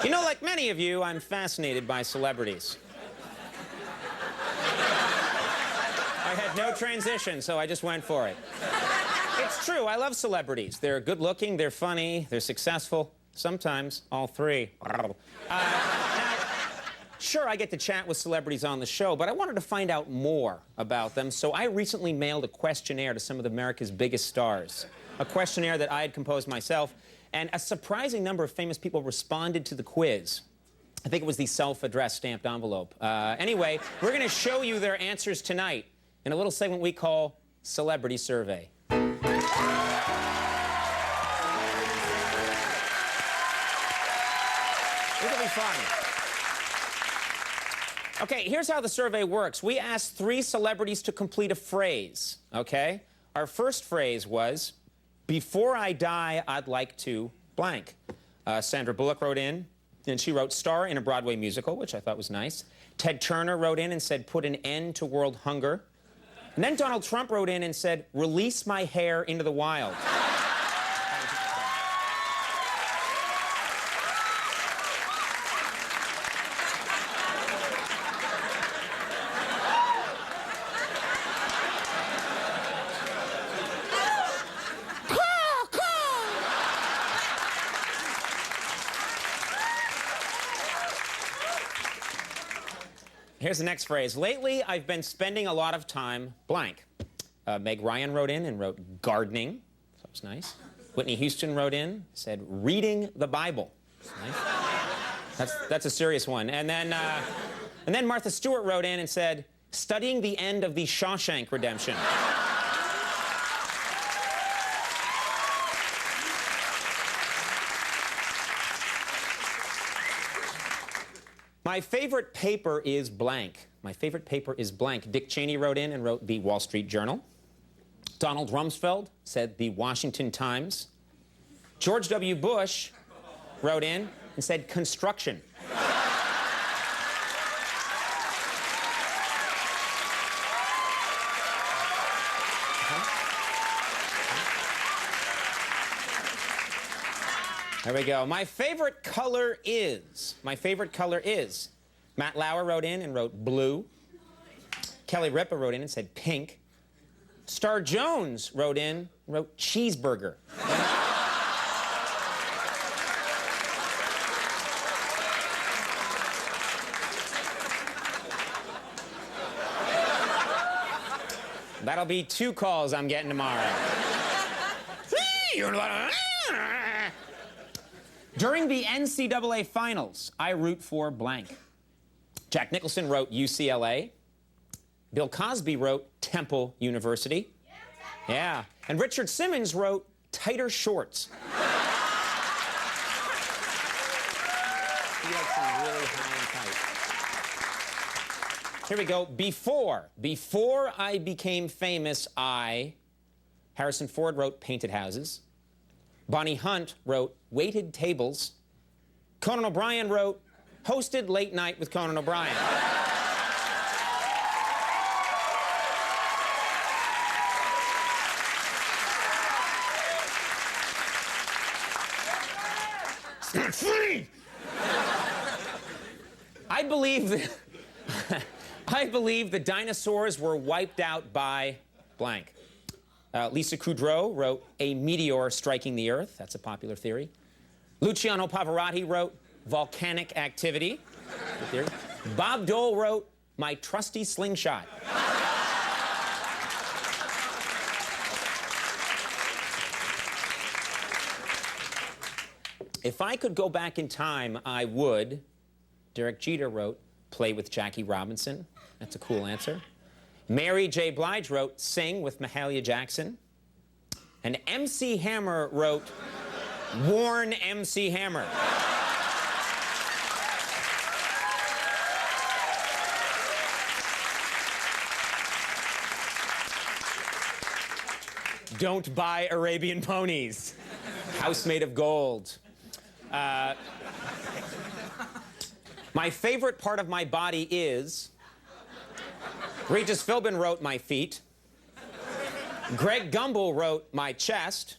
You know, like many of you, I'm fascinated by celebrities. I had no transition, so I just went for it. It's true, I love celebrities. They're good-looking, they're funny, they're successful. Sometimes, all three. Now, sure, I get to chat with celebrities on the show, but I wanted to find out more about them, so I recently mailed a questionnaire to some of America's biggest stars. A questionnaire that I had composed myself, and a surprising number of famous people responded to the quiz. I think it was the self-addressed stamped envelope. Anyway, we're going to show you their answers tonight in a little segment we call Celebrity Survey. It'll be fun. Okay, here's how the survey works. We asked 3 celebrities to complete a phrase, okay? Our first phrase was, before I die, I'd like to blank. Sandra Bullock wrote in, and she wrote star in a Broadway musical, which I thought was nice. Ted Turner wrote in and said put an end to world hunger. And then Donald Trump wrote in and said release my hair into the wild. Here's the next phrase. Lately, I've been spending a lot of time blank. Meg Ryan wrote in and wrote gardening. That was nice. Whitney Houston wrote in, said reading the Bible. Nice. That's a serious one. And then Martha Stewart wrote in and said studying the end of the Shawshank Redemption. My favorite paper is blank. My favorite paper is blank. Dick Cheney wrote in and wrote the Wall Street Journal. Donald Rumsfeld said the Washington Times. George W. Bush wrote in and said construction. There we go. My favorite color is. Matt Lauer wrote in and wrote blue. Kelly Ripa wrote in and said pink. Star Jones wrote in and wrote cheeseburger. That'll be 2 calls I'm getting tomorrow. During the NCAA Finals, I root for blank. Jack Nicholson wrote UCLA. Bill Cosby wrote Temple University. Yeah. And Richard Simmons wrote tighter shorts. He likes them really high and tight. Here we go. Before I became famous, Harrison Ford wrote painted houses. Bonnie Hunt wrote waited tables. Conan O'Brien wrote hosted late night with Conan O'Brien. It's not funny. I believe the dinosaurs were wiped out by blank. Lisa Kudrow wrote a meteor striking the Earth. That's a popular theory. Luciano Pavarotti wrote volcanic activity. Good theory. Bob Dole wrote my trusty slingshot. If I could go back in time, I would. Derek Jeter wrote play with Jackie Robinson. That's a cool answer. Mary J. Blige wrote Sing with Mahalia Jackson. And MC Hammer wrote Warn MC Hammer. Don't buy Arabian ponies. House made of gold. My favorite part of my body is... Regis Philbin wrote my feet. Greg Gumbel wrote my chest.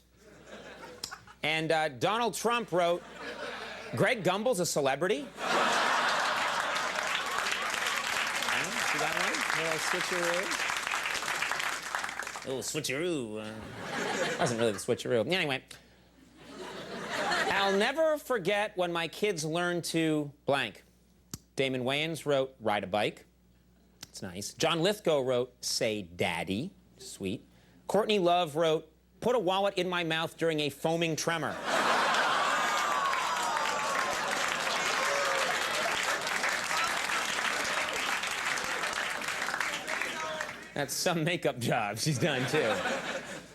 And Donald Trump wrote Greg Gumbel's a celebrity? See that one? Little switcheroo. Oh, switcheroo. Wasn't really the switcheroo. Anyway. I'll never forget when my kids learned to blank. Damon Wayans wrote, ride a bike. It's nice. John Lithgow wrote, say daddy. Sweet. Courtney Love wrote, put a wallet in my mouth during a foaming tremor. That's some makeup job she's done, too.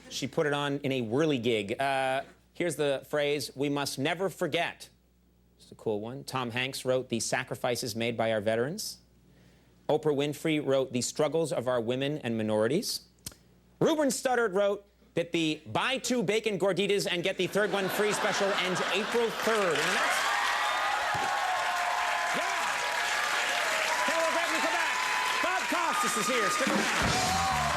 She put it on in a whirligig. Here's the phrase, we must never forget. It's a cool one. Tom Hanks wrote, the sacrifices made by our veterans. Oprah Winfrey wrote, the struggles of our women and minorities. Ruben Studdard wrote that the buy 2 bacon gorditas and get the third one free special ends April 3rd. And that's... Yeah! Okay, we'll grab you, come back. Bob Costas is here. Stick around.